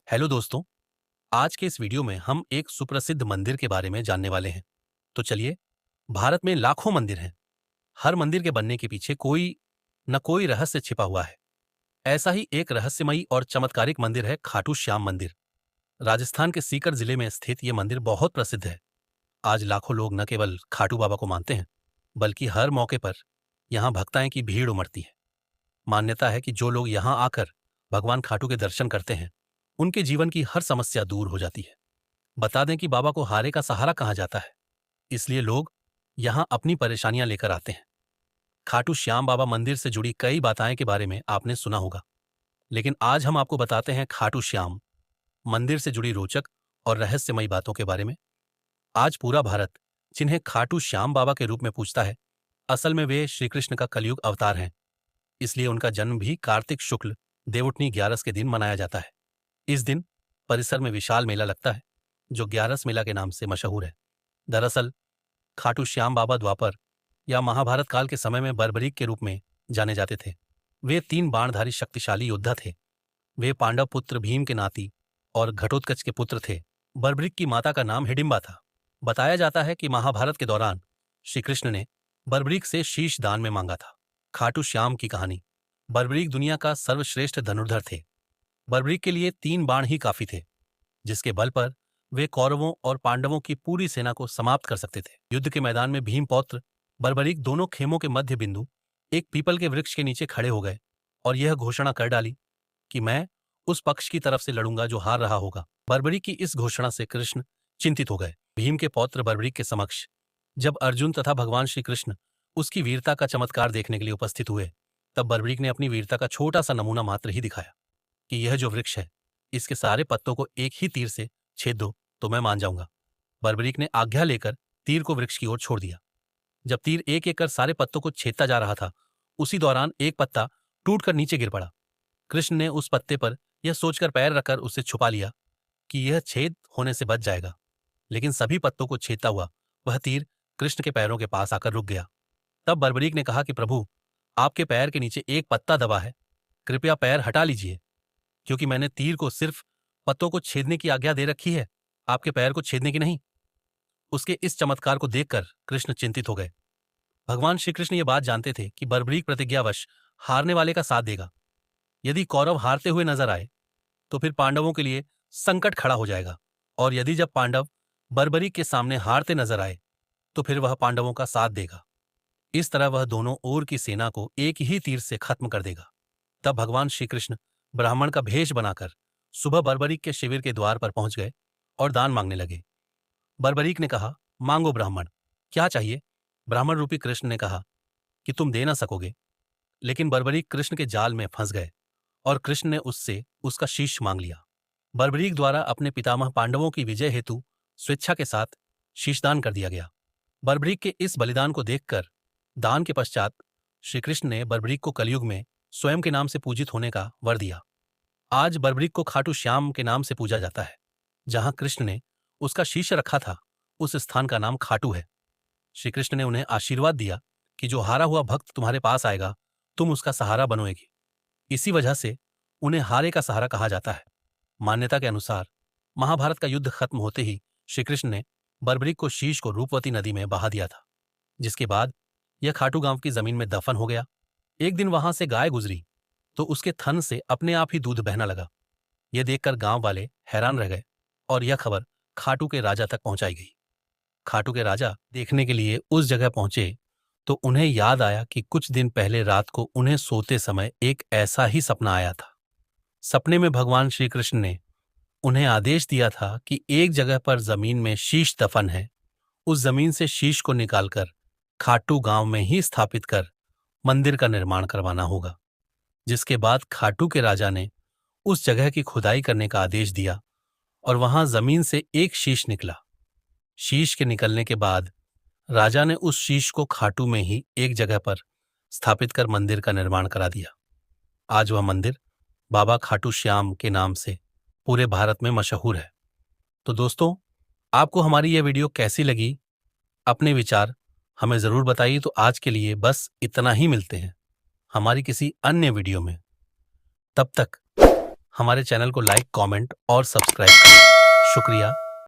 Hello दोस्तों, आज के इस वीडियो में हम एक सुप्रसिद्ध मंदिर के बारे में जानने वाले हैं। तो चलिए, भारत में लाखों मंदिर हैं। हर मंदिर के बनने के पीछे कोई न कोई रहस्य छिपा हुआ है। ऐसा ही एक रहस्यमयी और चमत्कारिक मंदिर है खाटू श्याम मंदिर। राजस्थान के सीकर जिले में स्थित ये मंदिर बहुत प्रसिद्ध है। आज लाखों लोग न केवल खाटू बाबा को मानते हैं, बल्कि हर मौके पर यहाँ भक्ताएं की भीड़ उमड़ती है। मान्यता है कि जो लोग यहाँ आकर भगवान खाटू के दर्शन करते हैं, उनके जीवन की हर समस्या दूर हो जाती है। बता दें कि बाबा को हारे का सहारा कहा जाता है, इसलिए लोग यहां अपनी परेशानियां लेकर आते हैं। खाटू श्याम बाबा मंदिर से जुड़ी कई बातें के बारे में आपने सुना होगा, लेकिन आज हम आपको बताते हैं खाटू श्याम मंदिर से जुड़ी रोचक और रहस्यमयी बातों के बारे में। आज पूरा भारत जिन्हें खाटू श्याम बाबा के रूप में पूजता है, असल में वे श्री कृष्ण का कलयुग अवतार हैं। इसलिए उनका जन्म भी कार्तिक शुक्ल देवउठनी 11 के दिन मनाया जाता है। इस दिन परिसर में विशाल मेला लगता है, जो 11 मेला के नाम से मशहूर है। दरअसल खाटू श्याम बाबा द्वापर या महाभारत काल के समय में बर्बरीक के रूप में जाने जाते थे। वे 3 बाणधारी शक्तिशाली योद्धा थे। वे पांडव पुत्र भीम के नाती और घटोत्कच के पुत्र थे। बर्बरीक की माता का नाम हिडिंबा था। बताया जाता है कि महाभारत के दौरान श्री कृष्ण ने बर्बरीक से शीश दान में मांगा था। खाटू श्याम की कहानी। बर्बरीक दुनिया का सर्वश्रेष्ठ धनुर्धर थे। बर्बरीक के लिए 3 बाण ही काफी थे, जिसके बल पर वे कौरवों और पांडवों की पूरी सेना को समाप्त कर सकते थे। युद्ध के मैदान में भीम पौत्र बर्बरीक दोनों खेमों के मध्य बिंदु एक पीपल के वृक्ष के नीचे खड़े हो गए और यह घोषणा कर डाली कि मैं उस पक्ष की तरफ से लड़ूंगा जो हार रहा होगा। बर्बरीक की इस घोषणा से कृष्ण चिंतित हो गए। भीम के पौत्र बर्बरीक के समक्ष जब अर्जुन तथा भगवान श्री कृष्ण उसकी वीरता का चमत्कार देखने के लिए उपस्थित हुए, तब बर्बरीक ने अपनी वीरता का छोटा सा नमूना मात्र ही दिखाया कि यह जो वृक्ष है, इसके सारे पत्तों को एक ही तीर से छेद दो तो मैं मान जाऊंगा। बर्बरीक ने आज्ञा लेकर तीर को वृक्ष की ओर छोड़ दिया। जब तीर एक एक कर सारे पत्तों को छेदता जा रहा था, उसी दौरान एक पत्ता टूटकर नीचे गिर पड़ा। कृष्ण ने उस पत्ते पर यह सोचकर पैर रखकर उसे छुपा लिया कि यह छेद होने से बच जाएगा, लेकिन सभी पत्तों को छेदता हुआ वह तीर कृष्ण के पैरों के पास आकर रुक गया। तब बर्बरीक ने कहा कि प्रभु, आपके पैर के नीचे एक पत्ता दबा है, कृपया पैर हटा लीजिए, क्योंकि मैंने तीर को सिर्फ पत्तों को छेदने की आज्ञा दे रखी है, आपके पैर को छेदने की नहीं। उसके इस चमत्कार को देखकर कृष्ण चिंतित हो गए। भगवान श्री कृष्ण ये बात जानते थे कि बर्बरीक प्रतिज्ञावश हारने वाले का साथ देगा। यदि कौरव हारते हुए नजर आए तो फिर पांडवों के लिए संकट खड़ा हो जाएगा, और यदि जब पांडव बर्बरीक के सामने हारते नजर आए तो फिर वह पांडवों का साथ देगा। इस तरह वह दोनों ओर की सेना को एक ही तीर से खत्म कर देगा। तब भगवान श्री कृष्ण ब्राह्मण का भेष बनाकर सुबह बर्बरीक के शिविर के द्वार पर पहुंच गए और दान मांगने लगे। बर्बरीक ने कहा, मांगो ब्राह्मण, क्या चाहिए? ब्राह्मण रूपी कृष्ण ने कहा कि तुम दे ना सकोगे। लेकिन बर्बरीक कृष्ण के जाल में फंस गए और कृष्ण ने उससे उसका शीश मांग लिया। बर्बरीक द्वारा अपने पितामह पांडवों की विजय हेतु स्वेच्छा के साथ शीशदान कर दिया गया। बर्बरीक के इस बलिदान को देखकर दान के पश्चात श्री कृष्ण ने बर्बरीक को कलयुग में स्वयं के नाम से पूजित होने का वर दिया। आज बर्बरीक को खाटू श्याम के नाम से पूजा जाता है। जहां कृष्ण ने उसका शीश रखा था, उस स्थान का नाम खाटू है। श्री कृष्ण ने उन्हें आशीर्वाद दिया कि जो हारा हुआ भक्त तुम्हारे पास आएगा, तुम उसका सहारा बनोएगी। इसी वजह से उन्हें हारे का सहारा कहा जाता है। मान्यता के अनुसार महाभारत का युद्ध खत्म होते ही श्री कृष्ण ने बर्बरीक को शीश को रूपवती नदी में बहा दिया था, जिसके बाद यह खाटू गांव की जमीन में दफन हो गया। एक दिन वहां से गाय गुजरी तो उसके थन से अपने आप ही दूध बहना लगा। यह देखकर गांव वाले हैरान रह गए और यह खबर खाटू के राजा तक पहुंचाई गई। खाटू के राजा देखने के लिए उस जगह पहुंचे तो उन्हें याद आया कि कुछ दिन पहले रात को उन्हें सोते समय एक ऐसा ही सपना आया था। सपने में भगवान श्री कृष्ण ने उन्हें आदेश दिया था कि एक जगह पर जमीन में शीश दफन है, उस जमीन से शीश को निकालकर खाटू गांव में ही स्थापित कर मंदिर का निर्माण करवाना होगा। जिसके बाद खाटू के राजा ने उस जगह की खुदाई करने का आदेश दिया और वहां जमीन से एक शीश निकला। शीश के निकलने के बाद राजा ने उस शीश को खाटू में ही एक जगह पर स्थापित कर मंदिर का निर्माण करा दिया। आज वह मंदिर बाबा खाटू श्याम के नाम से पूरे भारत में मशहूर है। तो दोस्तों, आपको हमारी यह वीडियो कैसी लगी? अपने विचार हमें जरूर बताइए। तो आज के लिए बस इतना ही, मिलते हैं हमारी किसी अन्य वीडियो में। तब तक हमारे चैनल को लाइक, कमेंट और सब्सक्राइब करें। शुक्रिया।